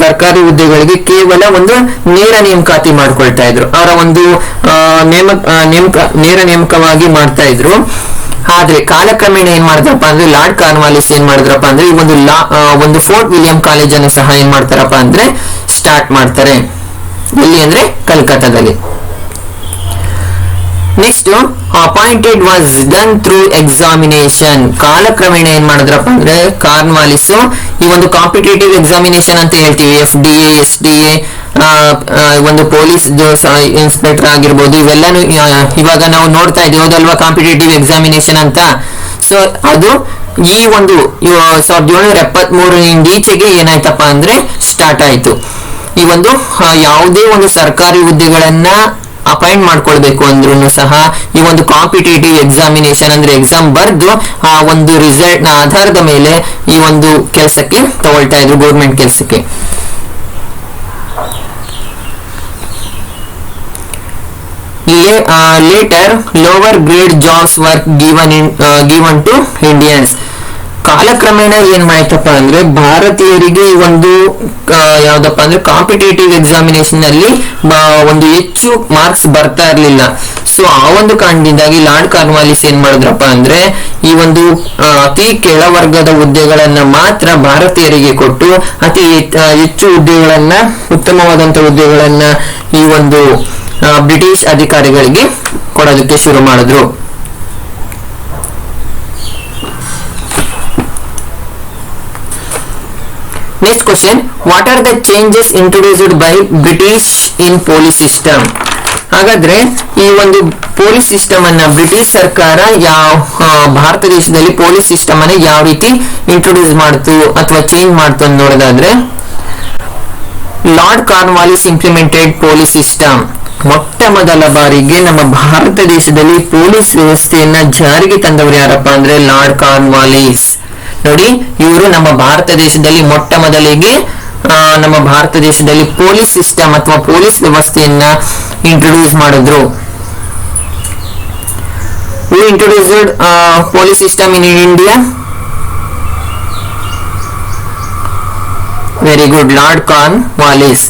ಸರ್ಕಾರಿ ಹುದ್ದೆಗಳಿಗೆ ಕೇವಲ ಒಂದು ನೇರ ನೇಮಕಾತಿ ಮಾಡ್ಕೊಳ್ತಾ ಇದ್ರು. ಅವರ ಒಂದು ನೇರ ನೇಮಕವಾಗಿ ಮಾಡ್ತಾ ಇದ್ರು. ಆದ್ರೆ ಕಾಲಕ್ರಮೇಣ ಏನ್ ಮಾಡಿದ್ರಪ್ಪ ಅಂದ್ರೆ ಲಾರ್ಡ್ ಕಾರ್ನ್ವಾಲಿಸ್ ಏನ್ ಮಾಡಿದ್ರಪ್ಪ ಅಂದ್ರೆ ಈ ಒಂದು ಫೋರ್ಟ್ ವಿಲಿಯಂ ಕಾಲೇಜ್ ಅನ್ನು ಸಹ ಏನ್ ಮಾಡ್ತಾರಪ್ಪ ಅಂದ್ರೆ ಸ್ಟಾರ್ಟ್ ಮಾಡ್ತಾರೆ. ಎಲ್ಲಿ ಅಂದ್ರೆ ಕಲ್ಕತ್ತಾದಲ್ಲಿ. Next appointed was done through examination. ಕಾಲಕ್ರಮೇಣ ಏನ್ ಮಾಡಿದ್ರಪ್ಪ ಅಂದ್ರೆ ಕಾರ್ನ್ವಾಲಿಸ್ ಈ ಒಂದು ಕಾಂಪಿಟೇಟಿವ್ ಎಕ್ಸಾಮಿನೇಷನ್ ಅಂತ ಹೇಳ್ತೀವಿ, FDA, SDA, ಒಂದು ಪೊಲೀಸ್ ಇನ್ಸ್ಪೆಕ್ಟರ್ ಆಗಿರ್ಬೋದು, ಇವೆಲ್ಲಾನು ಇವಾಗ ನಾವು ನೋಡ್ತಾ ಇದ್ದೀವಿ ಹೌದಲ್ವಾ ಕಾಂಪಿಟೇಟಿವ್ ಎಕ್ಸಾಮಿನೇಷನ್ ಅಂತ. ಸೊ ಅದು ಈ ಒಂದು 1773 ಈಚೆಗೆ ಏನಾಯ್ತಪ್ಪ ಅಂದ್ರೆ ಸ್ಟಾರ್ಟ್ ಆಯ್ತು. ಈ ಒಂದು ಯಾವುದೇ ಒಂದು ಸರ್ಕಾರಿ ಹುದ್ದೆಗಳನ್ನ ಅಪಾಯಿಂಟ್ ಮಾಡ್ಕೊಳ್ಬೇಕು ಅಂದ್ರೂ ಸಹ ಈ ಒಂದು ಕಾಂಪಿಟೇಟಿವ್ ಎಕ್ಸಾಮಿನೇಷನ್ ಅಂದ್ರೆ ಎಕ್ಸಾಮ್ ಬರ್ದು ಆ ಒಂದು ರಿಸಲ್ಟ್ ನ ಆಧಾರದ ಮೇಲೆ ಈ ಒಂದು ಕೆಲಸಕ್ಕೆ ತಗೊಳ್ತಾ ಇದ್ರು, ಗೌರ್ಮೆಂಟ್ ಕೆಲಸಕ್ಕೆ. Later lower grade jobs work given to Indians. ಕಾಲಕ್ರಮೇಣ ಏನ್ ಮಾಡ್ತಪ್ಪ ಅಂದ್ರೆ ಭಾರತೀಯರಿಗೆ ಒಂದು ಯಾವ್ದಪ್ಪ ಅಂದ್ರೆ ಕಾಂಪಿಟೇಟಿವ್ ಎಕ್ಸಾಮಿನೇಷನ್ ಅಲ್ಲಿ ಒಂದು ಹೆಚ್ಚು ಮಾರ್ಕ್ಸ್ ಬರ್ತಾ ಇರ್ಲಿಲ್ಲ. ಸೊ ಆ ಒಂದು ಕಾರಣದಿಂದಾಗಿ ಲಾರ್ಡ್ ಕಾರ್ನ್ವಾಲಿಸ್ ಏನ್ ಮಾಡಿದ್ರಪ್ಪ ಅಂದ್ರೆ ಈ ಒಂದು ಅತಿ ಕೆಳವರ್ಗದ ಹುದ್ದೆಗಳನ್ನ ಮಾತ್ರ ಭಾರತೀಯರಿಗೆ ಕೊಟ್ಟು ಅತಿ ಹೆಚ್ಚು ಹುದ್ದೆಗಳನ್ನ, ಉತ್ತಮವಾದಂತ ಹುದ್ದೆಗಳನ್ನ ಈ ಒಂದು ಬ್ರಿಟಿಷ್ ಅಧಿಕಾರಿಗಳಿಗೆ ಕೊಡೋದಕ್ಕೆ ಶುರು ಮಾಡಿದ್ರು. Next question, what are the changes introduced by British in police system? ಹಾಗಾದ್ರೆ ಈ ಒಂದು ಪೊಲೀಸ್ ಸಿಸ್ಟಮ್ ಅನ್ನ ಬ್ರಿಟಿಷ್ ಸರ್ಕಾರ ಭಾರತ ದೇಶದಲ್ಲಿ ಪೊಲೀಸ್ ಸಿಸ್ಟಮ್ ಅನ್ನ ಯಾವ ರೀತಿ ಇಂಟ್ರೊಡ್ಯೂಸ್ ಮಾಡ್ತು ಅಥವಾ ಚೇಂಜ್ ಮಾಡ್ತು ಅಂತ ನೋಡೋದಾದ್ರೆ, lord Cornwallis implemented police system. ಮೊಟ್ಟ ಮೊದಲ ಬಾರಿಗೆ ನಮ್ಮ ಭಾರತ ದೇಶದಲ್ಲಿ ಪೊಲೀಸ್ ವ್ಯವಸ್ಥೆಯನ್ನ ಜಾರಿಗೆ ತಂದವರು ಯಾರಪ್ಪ ಅಂದ್ರೆ ಲಾರ್ಡ್ ಕಾರ್ನ್ವಾಲಿಸ್. ನೋಡಿ, ಇವರು ನಮ್ಮ ಭಾರತ ದೇಶದಲ್ಲಿ ಮೊಟ್ಟ ಮೊದಲಿಗೆ ನಮ್ಮ ಭಾರತ ದೇಶದಲ್ಲಿ ಪೊಲೀಸ್ ಸಿಸ್ಟಮ್ ಅಥವಾ ಪೊಲೀಸ್ ವ್ಯವಸ್ಥೆಯನ್ನ ಇಂಟ್ರೊಡ್ಯೂಸ್ ಮಾಡಿದ್ರು. Who introduced police system in India? Very good, Lord Cornwallis.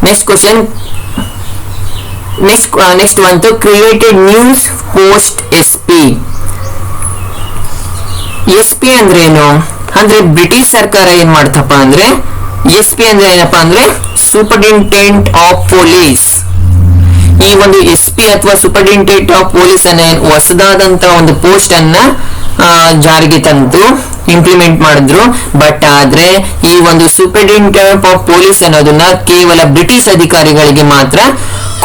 Next question. Next one, to created news post SP. SP ಅಂದ್ರೆ ಏನು ಅಂದ್ರೆ ಬ್ರಿಟಿಷ್ ಸರ್ಕಾರ ಏನ್ ಮಾಡ್ತಪ್ಪ ಅಂದ್ರೆ SP ಅಂದ್ರೆ ಏನಪ್ಪಾ ಅಂದ್ರೆ ಸೂಪರಿಂಟೆಂಡೆಂಟ್ ಆಫ್ ಪೊಲೀಸ್. ಈ ಒಂದು SP ಅಥವಾ ಸೂಪರಿಂಟೆಂಡೆಂಟ್ ಆಫ್ ಪೊಲೀಸ್ ಅನ್ನ ಹೊಸದಾದಂತ ಒಂದು ಪೋಸ್ಟ್ ಅನ್ನ ಜಾರಿಗೆ ತಂದು ಇಂಪ್ಲಿಮೆಂಟ್ ಮಾಡಿದ್ರು. ಬಟ್ ಆದ್ರೆ ಈ ಒಂದು ಸೂಪರಿಂಟೆಂಡೆಂಟ್ ಆಫ್ ಪೊಲೀಸ್ ಅನ್ನೋದನ್ನ ಕೇವಲ ಬ್ರಿಟಿಷ್ ಅಧಿಕಾರಿಗಳಿಗೆ ಮಾತ್ರ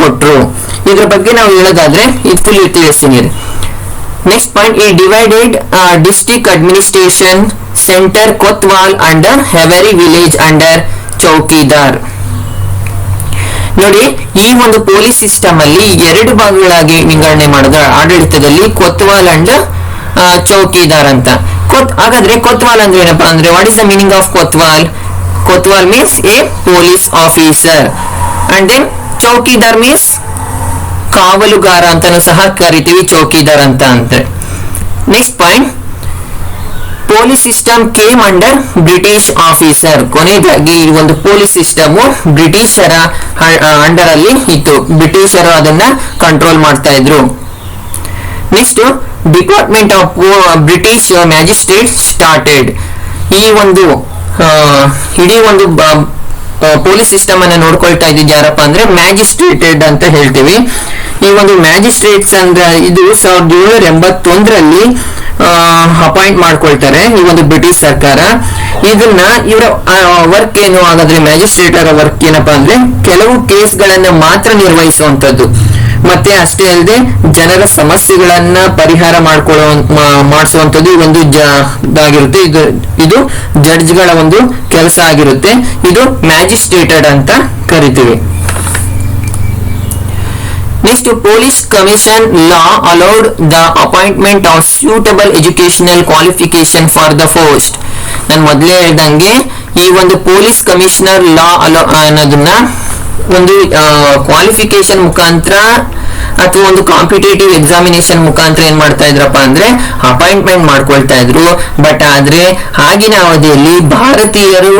ಕೊಟ್ರು. ಇದ್ರ ಬಗ್ಗೆ ನಾವು ಹೇಳೋದಾದ್ರೆ ಇದು ಫುಲ್ ತಿಳಿಸ್ತೀನಿ. Next point, he divided district administration center Kotwal under Haveri village under ಚೌಕಿದಾರ್. ನೋಡಿ, ಈ ಒಂದು ಪೊಲೀಸ್ ಸಿಸ್ಟಮ್ ಅಲ್ಲಿ ಎರಡು ಭಾಗಗಳಾಗಿ ವಿಂಗಡಣೆ ಮಾಡಿದ ಆಡಳಿತದಲ್ಲಿ ಕೊತ್ವಾಲ್ ಅಂಡ್ ಚೌಕಿದಾರ್ ಅಂತ. ಹಾಗಾದ್ರೆ ಕೊತ್ವಾಲ್ ಅಂದ್ರೆ ಏನಪ್ಪಾ ಅಂದ್ರೆ what is the meaning of kotwal? Kotwal means a police officer and then chowkidar means ಕಾವಲುಗಾರ ಅಂತಾನು ಸಹ ಕರಿತೀವಿ, ಚೌಕಿದಾರ್ ಅಂತ ಅಂದ್ರೆ. Next point, police system came under British officer. ಕೊನೆಯದಾಗಿ ಈ ಒಂದು ಪೊಲೀಸ್ ಸಿಸ್ಟಮ್ ಬ್ರಿಟಿಷರ ಅಂಡರ್ ಅಲ್ಲಿ ಇತ್ತು, ಬ್ರಿಟಿಷರು ಅದನ್ನ ಕಂಟ್ರೋಲ್ ಮಾಡ್ತಾ ಇದ್ರು. Next, department of British magistrate started. ಈ ಒಂದು ಇಡೀ ಒಂದು ಪೊಲೀಸ್ ಸಿಸ್ಟಮ್ ಅನ್ನ ನೋಡ್ಕೊಳ್ತಾ ಇದ್ದಿದ್ದು ಯಾರಪ್ಪ ಅಂದ್ರೆ ಮ್ಯಾಜಿಸ್ಟ್ರೇಟೆಡ್ ಅಂತ ಹೇಳ್ತೀವಿ. ಈ ಒಂದು ಮ್ಯಾಜಿಸ್ಟ್ರೇಟ್ಸ್ ಅಂದ್ರೆ ಇದು 1781ರಲ್ಲಿ ಅಪಾಯಿಂಟ್ ಮಾಡ್ಕೊಳ್ತಾರೆ ಈ ಒಂದು ಬ್ರಿಟಿಷ್ ಸರ್ಕಾರ. ಇದನ್ನ ಇವರ ವರ್ಕ್ ಏನು ಹಾಗಾದ್ರೆ ಮ್ಯಾಜಿಸ್ಟ್ರೇಟರ ವರ್ಕ್ ಏನಪ್ಪಾ ಅಂದ್ರೆ ಕೆಲವು ಕೇಸ್ಗಳನ್ನ ಮಾತ್ರ ನಿರ್ವಹಿಸುವಂತದ್ದು, ಮತ್ತೆ ಅಷ್ಟೇ ಅಲ್ಲದೆ ಜನರ ಸಮಸ್ಯೆಗಳನ್ನ ಪರಿಹಾರ ಮಾಡಿಸುವಂತದ್ದು ಈ ಒಂದು ಇದಾಗಿರುತ್ತೆ. ಇದು ಜಡ್ಜ್ಗಳ ಒಂದು ಕೆಲಸ ಆಗಿರುತ್ತೆ. ಇದು ಮ್ಯಾಜಿಸ್ಟ್ರೇಟೆಡ್ ಅಂತ ಕರಿತೀವಿ. Next, Police Commission law allowed the appointment of suitable educational qualification for the post. ನಾನು ಮೊದಲೇ ಹೇಳ್ದಂಗೆ ಈ ಒಂದು ಪೊಲೀಸ್ ಕಮಿಷನರ್ ಲಾ ಅನ್ನೋದನ್ನ ಒಂದು ಕ್ವಾಲಿಫಿಕೇಶನ್ ಮುಖಾಂತರ ಅಥವಾ ಒಂದು ಕಾಂಪಿಟೇಟಿವ್ ಎಕ್ಸಾಮಿನೇಷನ್ ಮುಖಾಂತರ ಏನ್ ಮಾಡ್ತಾ ಇದ್ರಪ್ಪ ಅಂದ್ರೆ ಅಪಾಯಿಂಟ್ಮೆಂಟ್ ಮಾಡ್ಕೊಳ್ತಾ ಇದ್ರು. ಬಟ್ ಆದ್ರೆ ಆಗಿನ ಅವಧಿಯಲ್ಲಿ ಭಾರತೀಯರು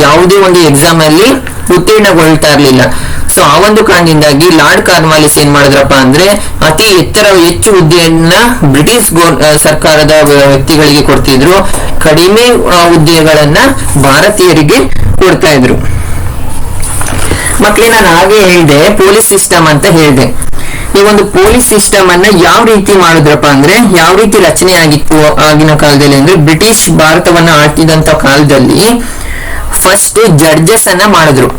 ಯಾವುದೇ ಒಂದು ಎಕ್ಸಾಮ್ ಅಲ್ಲಿ ಉತ್ತೀರ್ಣಗೊಳ್ತಾ ಇರ್ಲಿಲ್ಲ. ಸೊ ಆ ಒಂದು ಕಾರಣದಿಂದಾಗಿ ಲಾರ್ಡ್ ಕಾರ್ನ್ವಾಲಿಸ್ ಏನ್ ಮಾಡಿದ್ರಪ್ಪ ಅಂದ್ರೆ ಅತಿ ಹೆಚ್ಚು ಹುದ್ದೆಯನ್ನ ಬ್ರಿಟಿಷ್ ಸರ್ಕಾರದ ವ್ಯಕ್ತಿಗಳಿಗೆ ಕೊಡ್ತಿದ್ರು, ಕಡಿಮೆ ಹುದ್ದೆಗಳನ್ನ ಭಾರತೀಯರಿಗೆ ಕೊಡ್ತಾ ಇದ್ರು. ಮಕ್ಕಳೇ, ನಾನು ಹಾಗೆ ಹೇಳಿದೆ ಪೊಲೀಸ್ ಸಿಸ್ಟಮ್ ಅಂತ ಹೇಳಿದೆ. ಈ ಒಂದು ಪೊಲೀಸ್ ಸಿಸ್ಟಮ್ ಅನ್ನ ಯಾವ ರೀತಿ ಮಾಡಿದ್ರಪ್ಪ ಅಂದ್ರೆ ಯಾವ ರೀತಿ ರಚನೆ ಆಗಿತ್ತು ಆಗಿನ ಕಾಲದಲ್ಲಿ ಅಂದ್ರೆ ಬ್ರಿಟಿಷ್ ಭಾರತವನ್ನ ಆಳ್ತಿದಂತ ಕಾಲದಲ್ಲಿ ಫಸ್ಟ್ ಜಡ್ಜಸ್ ಅನ್ನ ಮಾಡಿದ್ರು.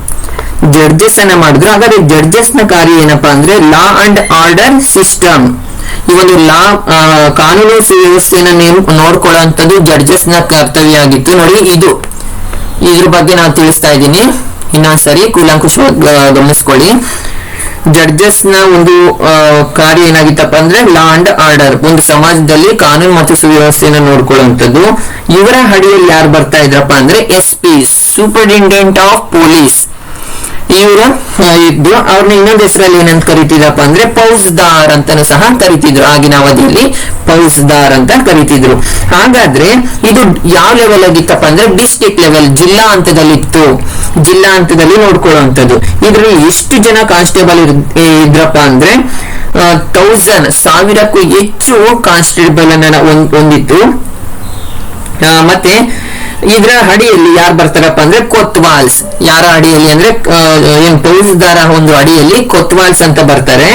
ಹಾಗಾದ್ರೆ ಜಡ್ಜಸ್ ನ ಕಾರ್ಯ ಏನಪ್ಪಾ ಅಂದ್ರೆ ಲಾ ಅಂಡ್ ಆರ್ಡರ್ ಸಿಸ್ಟಮ್. ಈ ಒಂದು ಕಾನೂನು ಸುವ್ಯವಸ್ಥೆಯನ್ನು ನೋಡ್ಕೊಳ್ಳುವಂಥದ್ದು ಜಡ್ಜಸ್ ನ ಕರ್ತವ್ಯ ಆಗಿತ್ತು. ನೋಡಿ, ಇದ್ರ ಬಗ್ಗೆ ನಾನು ತಿಳಿಸ್ತಾ ಇದ್ದೀನಿ, ಇನ್ನೊಂದ್ಸರಿ ಕೂಲಂಕುಷವಾಗಿ ಗಮನಿಸ್ಕೊಳ್ಳಿ. ಜಡ್ಜಸ್ ನ ಒಂದು ಕಾರ್ಯ ಏನಾಗಿತ್ತಪ್ಪ ಅಂದ್ರೆ ಲಾ ಅಂಡ್ ಆರ್ಡರ್, ಒಂದು ಸಮಾಜದಲ್ಲಿ ಕಾನೂನು ಮತ್ತು ಸುವ್ಯವಸ್ಥೆಯನ್ನು ನೋಡ್ಕೊಳ್ಳುವಂಥದ್ದು. ಇವರ ಅಡಿಯಲ್ಲಿ ಯಾರು ಬರ್ತಾ ಇದ್ರಪ್ಪ ಅಂದ್ರೆ SP, ಸೂಪರಿಂಟೆಂಡೆಂಟ್ ಆಫ್ ಪೊಲೀಸ್. ಇವರು ಇದ್ದು ಅವ್ರನ್ನ ಇನ್ನೊಂದು ಹೆಸರಲ್ಲಿ ಏನಂತ ಕರಿತಿದ್ರಪ್ಪ ಅಂದ್ರೆ ಫೌಜ್ದಾರ್ ಅಂತಾನು ಸಹ ಕರಿತಿದ್ರು. ಆಗಿನ ಅವಧಿಯಲ್ಲಿ ಫೌಜ್ದಾರ್ ಅಂತ ಕರಿತಿದ್ರು. ಹಾಗಾದ್ರೆ ಇದು ಯಾವ ಲೆವೆಲ್ ಆಗಿತ್ತಪ್ಪ ಅಂದ್ರೆ ಡಿಸ್ಟ್ರಿಕ್ಟ್ ಲೆವೆಲ್, ಜಿಲ್ಲಾ ಹಂತದಲ್ಲಿತ್ತು. ಜಿಲ್ಲಾ ಹಂತದಲ್ಲಿ ನೋಡ್ಕೊಳ್ಳುವಂಥದ್ದು. ಇದ್ರಲ್ಲಿ ಎಷ್ಟು ಜನ ಕಾನ್ಸ್ಟೇಬಲ್ ಇದ್ರಪ್ಪ ಅಂದ್ರೆ 1000ಕ್ಕೂ ಹೆಚ್ಚು ಕಾನ್ಸ್ಟೇಬಲ್ ಅನ್ನ ಹೊಂದಿತ್ತು. ಮತ್ತೆ ಇದರ ಅಡಿಯಲ್ಲಿ ಯಾರು ಬರ್ತಾರಪ್ಪ ಅಂದ್ರೆ ಕೊತ್ವಾಲ್ಸ್. ಯಾರ ಅಡಿಯಲ್ಲಿ ಅಂದ್ರೆ ಏನ್ ಫೌಜ್ದಾರ ಒಂದು ಅಡಿಯಲ್ಲಿ ಕೊತ್ವಾಲ್ಸ್ ಅಂತ ಬರ್ತಾರೆ.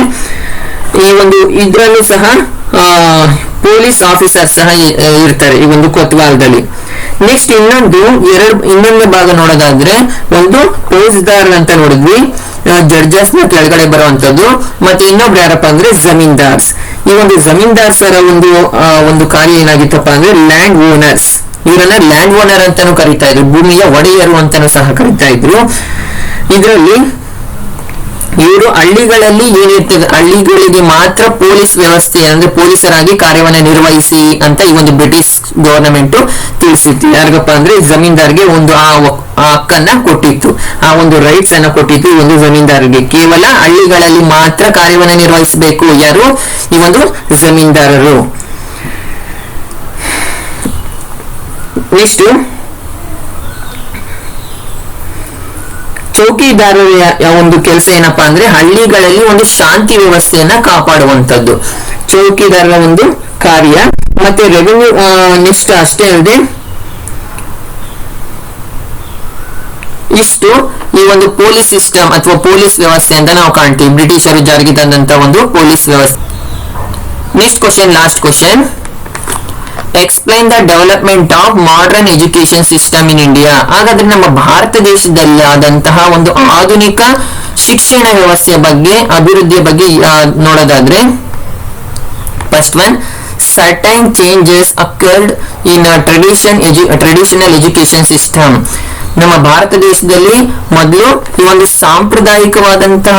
ಈ ಒಂದು ಇದ್ರಲ್ಲೂ ಸಹ ಪೊಲೀಸ್ ಆಫೀಸರ್ ಸಹ ಇರ್ತಾರೆ ಈ ಒಂದು ಕೊತ್ವಾಲ್ದಲ್ಲಿ. ನೆಕ್ಸ್ಟ್ ಇನ್ನೊಂದು ಭಾಗ ನೋಡೋದಾದ್ರೆ ಒಂದು ಫೌಜ್ದಾರ್ ಅಂತ ನೋಡಿದ್ವಿ, ಜಡ್ಜಸ್ ನ ಕೆಳಗಡೆ ಬರುವಂತದ್ದು. ಮತ್ತೆ ಇನ್ನೊಬ್ರು ಯಾರಪ್ಪ ಅಂದ್ರೆ ಜಮೀನ್ದಾರ್ಸ್. ಈ ಒಂದು ಜಮೀನ್ದಾರ್ಸರ ಒಂದು ಕಾರ್ಯ ಏನಾಗಿತ್ತಪ್ಪ ಅಂದ್ರೆ ಲ್ಯಾಂಡ್ ಓನರ್ಸ್. ಇವರನ್ನ ಲ್ಯಾಂಡ್ ಓನರ್ ಅಂತಾನು ಕರಿತಾ ಇದ್ರು, ಭೂಮಿಯ ಒಡೆಯರು ಅಂತಾನು ಸಹ ಕರಿತಾ ಇದ್ರು. ಇದರಲ್ಲಿ ಇವರು ಹಳ್ಳಿಗಳಲ್ಲಿ ಏನಿರ್ತದೆ, ಹಳ್ಳಿಗಳಿಗೆ ಮಾತ್ರ ಪೊಲೀಸ್ ವ್ಯವಸ್ಥೆ ಅಂದ್ರೆ ಪೊಲೀಸರಾಗಿ ಕಾರ್ಯವನ್ನ ನಿರ್ವಹಿಸಿ ಅಂತ ಈ ಒಂದು ಬ್ರಿಟಿಷ್ ಗವರ್ನಮೆಂಟ್ ತಿಳಿಸಿತ್ತು. ಯಾರಿಗಪ್ಪ ಅಂದ್ರೆ ಜಮೀನ್ದಾರ್ಗೆ ಒಂದು ಆ ಹಕ್ಕನ್ನ ಕೊಟ್ಟಿತ್ತು, ಆ ಒಂದು ರೈಟ್ಸ್ ಅನ್ನ ಕೊಟ್ಟಿತ್ತು ಈ ಒಂದು ಜಮೀನ್ದಾರ್ಗೆ. ಕೇವಲ ಹಳ್ಳಿಗಳಲ್ಲಿ ಮಾತ್ರ ಕಾರ್ಯವನ್ನ ನಿರ್ವಹಿಸಬೇಕು ಯಾರು, ಈ ಒಂದು ಜಮೀನ್ದಾರರು. ನೆಕ್ಸ್ಟ್ ಚೌಕಿದಾರರ ಒಂದು ಕೆಲಸ ಏನಪ್ಪಾ ಅಂದ್ರೆ ಹಳ್ಳಿಗಳಲ್ಲಿ ಒಂದು ಶಾಂತಿ ವ್ಯವಸ್ಥೆಯನ್ನ ಕಾಪಾಡುವಂತದ್ದು ಚೌಕಿದಾರರ ಒಂದು ಕಾರ್ಯ. ಮತ್ತೆ ರೆವಿನ್ಯೂ ನೆಕ್ಸ್ಟ್ ಅಷ್ಟೇ ಅಲ್ಲದೆ ಇಷ್ಟು ಈ ಒಂದು ಪೊಲೀಸ್ ಸಿಸ್ಟಮ್ ಅಥವಾ ಪೊಲೀಸ್ ವ್ಯವಸ್ಥೆ ಅಂತ ನಾವು ಕಾಣ್ತೀವಿ, ಬ್ರಿಟಿಷರು ಜಾರಿಗೆ ತಂದಂತ ಒಂದು ಪೊಲೀಸ್ ವ್ಯವಸ್ಥೆ. Next question, last question. Explain the development of modern education system in India. ಹಾಗಾದ್ರೆ ನಮ್ಮ ಭಾರತ ದೇಶದಲ್ಲಿ ಆದಂತಹ ಒಂದು ಆಧುನಿಕ ಶಿಕ್ಷಣ ವ್ಯವಸ್ಥೆಯ ಬಗ್ಗೆ, ಅಭಿವೃದ್ಧಿಯ ಬಗ್ಗೆ ನೋಡೋದಾದ್ರೆ first one, certain changes occurred in traditional education system. ನಮ್ಮ ಭಾರತ ದೇಶದಲ್ಲಿ ಮೊದಲು ಈ ಒಂದು ಸಾಂಪ್ರದಾಯಿಕವಾದಂತಹ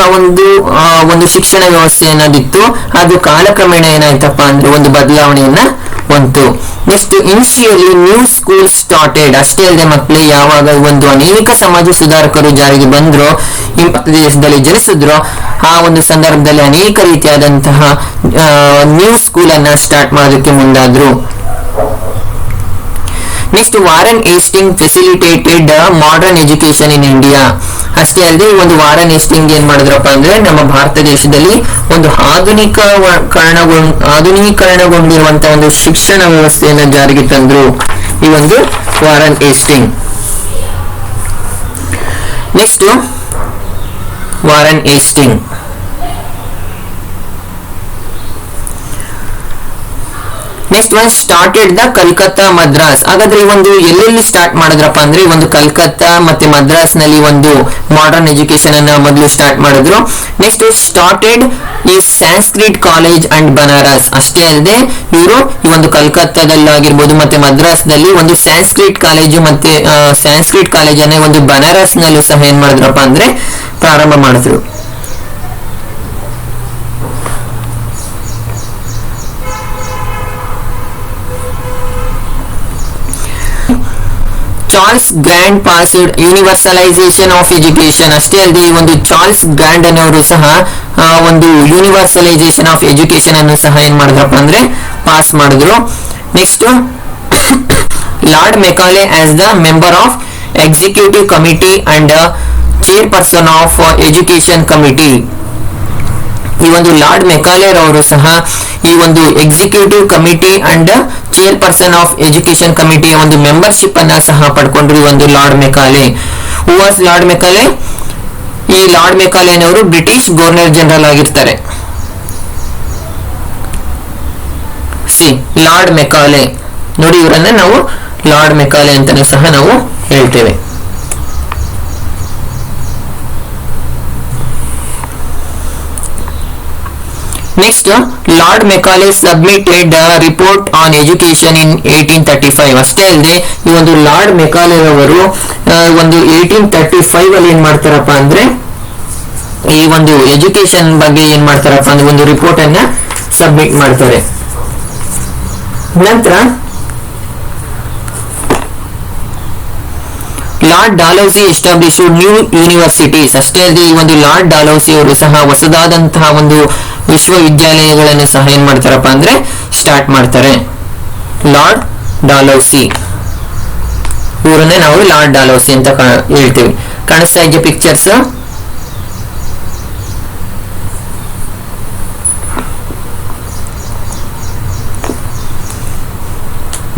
ಒಂದು ಶಿಕ್ಷಣ ವ್ಯವಸ್ಥೆ ಅನ್ನೋದಿತ್ತು. ಅದು ಕಾಲಕ್ರಮೇಣ ಏನಾಯ್ತಪ್ಪ ಅಂದ್ರೆ ಒಂದು ಬದಲಾವಣೆಯನ್ನ ಹೊಂತು. Next, initially new school started. ಅಷ್ಟೇ ಅಲ್ಲದೆ ಮಕ್ಕಳೇ, ಯಾವಾಗ ಒಂದು ಅನೇಕ ಸಮಾಜ ಸುಧಾರಕರು ಜಾರಿಗೆ ಬಂದ್ರು, ಈ ದೇಶದಲ್ಲಿ ಜನಿಸಿದ್ರು, ಆ ಒಂದು ಸಂದರ್ಭದಲ್ಲಿ ಅನೇಕ ರೀತಿಯಾದಂತಹ ನ್ಯೂ ಸ್ಕೂಲ್ ಅನ್ನ ಸ್ಟಾರ್ಟ್ ಮಾಡೋದಕ್ಕೆ ಮುಂದಾದ್ರು. Next, Warren Hasting facilitated modern education in India. ಅಷ್ಟೇ ಅಲ್ಲದೆ ಈ ಒಂದು ವಾರನ್ ಹೇಸ್ಟಿಂಗ್ ಏನ್ ಮಾಡಿದ್ರಪ್ಪ ಅಂದ್ರೆ ನಮ್ಮ ಭಾರತ ದೇಶದಲ್ಲಿ ಒಂದು ಆಧುನೀಕರಣಗೊಂಡಿರುವಂತಹ ಒಂದು ಶಿಕ್ಷಣ ವ್ಯವಸ್ಥೆಯನ್ನ ಜಾರಿಗೆ ತಂದ್ರು ಈ ಒಂದು Warren Hastings. Next, Warren Hastings next one started the Calcutta Madras. ಹಾಗಾದ್ರೆ ಈ ಒಂದು ಎಲ್ಲೆಲ್ಲಿ ಸ್ಟಾರ್ಟ್ ಮಾಡಿದ್ರಪ್ಪ ಅಂದ್ರೆ ಈ ಒಂದು ಕಲ್ಕತ್ತಾ ಮತ್ತೆ ಮದ್ರಾಸ್ ನಲ್ಲಿ ಒಂದು ಮಾಡರ್ನ್ ಎಜುಕೇಶನ್ ಅನ್ನ ಮೊದಲು ಸ್ಟಾರ್ಟ್ ಮಾಡಿದ್ರು. ನೆಕ್ಸ್ಟ್ ಸ್ಟಾರ್ಟೆಡ್ ಈ ಸ್ಯಾನ್ಸ್ಕ್ರಿಟ್ ಕಾಲೇಜ್ ಅಂಡ್ ಬನಾರಸ್. ಅಷ್ಟೇ ಅಲ್ಲದೆ ಇವರು ಈ ಒಂದು ಕಲ್ಕತ್ತಾದಲ್ಲಾಗಿರ್ಬೋದು ಮತ್ತೆ ಮದ್ರಾಸ್ನಲ್ಲಿ ಒಂದು ಸ್ಯಾನ್ಸ್ಕ್ರಿಟ್ ಕಾಲೇಜು ಮತ್ತೆ ಸ್ಯಾನ್ಸ್ಕ್ರಿಟ್ ಕಾಲೇಜ್ ಅನ್ನ ಒಂದು ಬನಾರಸ್ ನಲ್ಲೂ ಸಹ ಏನ್ ಮಾಡಿದ್ರಪ್ಪ ಅಂದ್ರೆ ಪ್ರಾರಂಭ ಮಾಡಿದ್ರು. Charles grand passed universalisation of education. ಅಷ್ಟೇ ಅಲ್ಲದೆ ಈ ಒಂದು ಚಾರ್ಲ್ಸ್ ಗ್ರ್ಯಾಂಡ್ ಅನ್ನೋರು ಸಹ ಒಂದು ಯೂನಿವರ್ಸಲೈಸೇಷನ್ ಆಫ್ ಎಜುಕೇಶನ್ ಅನ್ನು ಸಹ ಏನ್ ಮಾಡಿದ್ರಪ್ಪ ಅಂದ್ರೆ ಪಾಸ್ ಮಾಡಿದ್ರು. Next Lord Macaulay as the member of executive committee and chairperson of education committee. ಈ ಒಂದು ಲಾರ್ಡ್ ಮೆಕಾಲೆ ಅವರು ಸಹ ಈ ಒಂದು executive committee and chairperson of education ಕಮಿಟಿಯ ಒಂದು ಮೆಂಬರ್ಶಿಪ್ ಅನ್ನ ಸಹ ಪಡ್ಕೊಂಡ್ರು ಈ ಒಂದು Lord Macaulay. Who was Lord Macaulay? ಈ ಲಾರ್ಡ್ ಮೆಕಾಲೆನವರು ಬ್ರಿಟಿಷ್ ಗವರ್ನರ್ ಜನರಲ್ ಆಗಿರ್ತಾರೆ. ಸಿ ಲಾರ್ಡ್ ಮೆಕಾಲೆ ನೋಡಿ, ಇವರನ್ನ ನಾವು ಲಾರ್ಡ್ ಮೆಕಾಲೆ ಅಂತಾನೂ ಸಹ ನಾವು ಹೇಳ್ತೇವೆ. Next Lord Macaulay submitted report on education in 1835. ಅಷ್ಟೇ ಅಲ್ಲದೆ ಈ ಒಂದು ಲಾರ್ಡ್ ಮೆಕಾಲೆ ಅವರು ಒಂದು 1835 ಅಲ್ಲಿ ಏನ್ ಮಾಡ್ತಾರಪ್ಪ ಅಂದ್ರೆ ಈ ಒಂದು ಎಜುಕೇಶನ್ ಬಗ್ಗೆ ಏನ್ ಮಾಡ್ತಾರಪ್ಪ ಅಂದ್ರೆ ಒಂದು ರಿಪೋರ್ಟ್ ಅನ್ನ ಸಬ್ಮಿಟ್ ಮಾಡ್ತಾರೆ. ನಂತರ lord Dalhousie establish new universities. ಅಷ್ಟೇ ಅಲ್ಲದೆ ಈ ಒಂದು ಲಾರ್ಡ್ ಡಾಲೌಸಿ ಅವರು ಸಹ ಹೊಸದಾದಂತಹ ಒಂದು ವಿಶ್ವವಿದ್ಯಾಲಯಗಳನ್ನು ಸಹ ಏನ್ ಮಾಡ್ತಾರಪ್ಪ ಅಂದ್ರೆ ಸ್ಟಾರ್ಟ್ ಮಾಡ್ತಾರೆ. ಲಾರ್ಡ್ ಡಾಲೌಸಿ ಇವರನ್ನೇ ನಾವು ಲಾರ್ಡ್ ಡಾಲೌಸಿ ಅಂತ ಹೇಳ್ತೀವಿ. ಕಾಣಿಸ್ತಾ ಇದೆಯಾ pictures?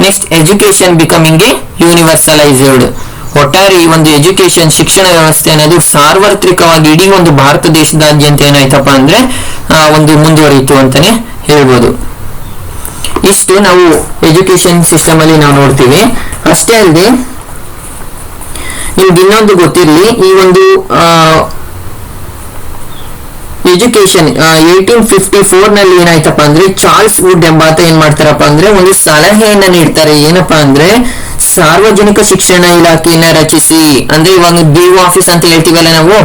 Next education becoming a universalised. ಒಟ್ಟಾರೆ ಈ ಒಂದು ಎಜುಕೇಶನ್ ಶಿಕ್ಷಣ ವ್ಯವಸ್ಥೆ ಅನ್ನೋದು ಸಾರ್ವತ್ರಿಕವಾಗಿ ಇಡೀ ಒಂದು ಭಾರತ ದೇಶದಾದ್ಯಂತ ಏನಾಯ್ತಪ್ಪ ಅಂದ್ರೆ ಒಂದು ಮುಂದುವರಿಯಿತು ಅಂತಾನೆ ಹೇಳ್ಬೋದು. ಇಷ್ಟು ನಾವು ಎಜುಕೇಶನ್ ಸಿಸ್ಟಮ್ ಅಲ್ಲಿ ನಾವು ನೋಡ್ತೀವಿ. ಅಷ್ಟೇ ಅಲ್ಲದೆ ನಿಮ್ಗೆ ಇನ್ನೊಂದು ಗೊತ್ತಿರಲಿ, ಈ ಒಂದು ಎಜುಕೇಶನ್ 1854 ನಲ್ಲಿ ಏನಾಯ್ತಪ್ಪ ಅಂದ್ರೆ ಚಾರ್ಲ್ಸ್ ವುಡ್ ಎಂಬಾತ ಏನ್ ಮಾಡ್ತಾರಪ್ಪ ಅಂದ್ರೆ ಒಂದು ಸಲಹೆಯನ್ನ ನೀಡ್ತಾರೆ. ಏನಪ್ಪಾ ಅಂದ್ರೆ ಸಾರ್ವಜನಿಕ ಶಿಕ್ಷಣ ಇಲಾಖೆಯನ್ನ ರಚಿಸಿ. ಅಂದ್ರೆ ಇವಾಗ BO ಆಫೀಸ್ ಅಂತ ಹೇಳ್ತೀವಲ್ಲ ನಾವು,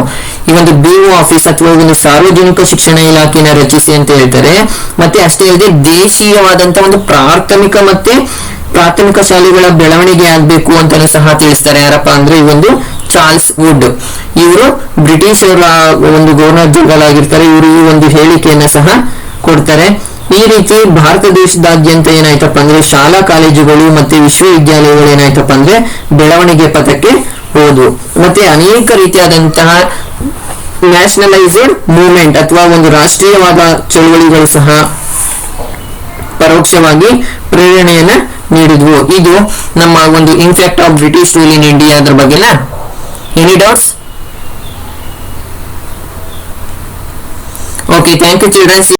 ಈ ಒಂದು BO ಆಫೀಸ್ ಅಥವಾ ಒಂದು ಸಾರ್ವಜನಿಕ ಶಿಕ್ಷಣ ಇಲಾಖೆಯನ್ನ ರಚಿಸಿ ಅಂತ ಹೇಳ್ತಾರೆ. ಮತ್ತೆ ಅಷ್ಟೇ ಅಲ್ಲದೆ ದೇಶೀಯವಾದಂತಹ ಒಂದು ಪ್ರಾಥಮಿಕ ಶಾಲೆಗಳ ಬೆಳವಣಿಗೆ ಆಗ್ಬೇಕು ಅಂತಾನೂ ಸಹ ತಿಳಿಸ್ತಾರೆ. ಯಾರಪ್ಪ ಅಂದ್ರೆ ಈ ಒಂದು ಚಾರ್ಲ್ಸ್ ವುಡ್. ಇವರು ಬ್ರಿಟಿಷ್ ಅವರ ಒಂದು ಗವರ್ನರ್ ಜನರಲ್ ಆಗಿರ್ತಾರೆ. ಇವರು ಈ ಒಂದು ಹೇಳಿಕೆಯನ್ನ ಸಹ ಕೊಡ್ತಾರೆ. ಈ ರೀತಿ ಭಾರತ ದೇಶದಾದ್ಯಂತ ಏನಾಯ್ತಪ್ಪ ಅಂದ್ರೆ ಶಾಲಾ ಕಾಲೇಜುಗಳು ಮತ್ತೆ ವಿಶ್ವವಿದ್ಯಾಲಯಗಳು ಏನಾಯ್ತಪ್ಪ ಅಂದ್ರೆ ಬೆಳವಣಿಗೆ ಪಥಕ್ಕೆ ಹೋದವು. ಮತ್ತೆ ಅನೇಕ ರೀತಿಯಾದಂತಹ ನ್ಯಾಷನಲೈಸ್ಡ್ ಮೂವ್ಮೆಂಟ್ ಅಥವಾ ಒಂದು ರಾಷ್ಟ್ರೀಯವಾದ ಚಳುವಳಿಗಳು ಸಹ ಪರೋಕ್ಷವಾಗಿ ಪ್ರೇರಣೆಯನ್ನ ನೀಡಿದ್ವು. ಇದು ನಮ್ಮ ಒಂದು impact of British rule in India ಅದ್ರ ಬಗ್ಗೆನಾ? Any doubts? Okay, thank you children's.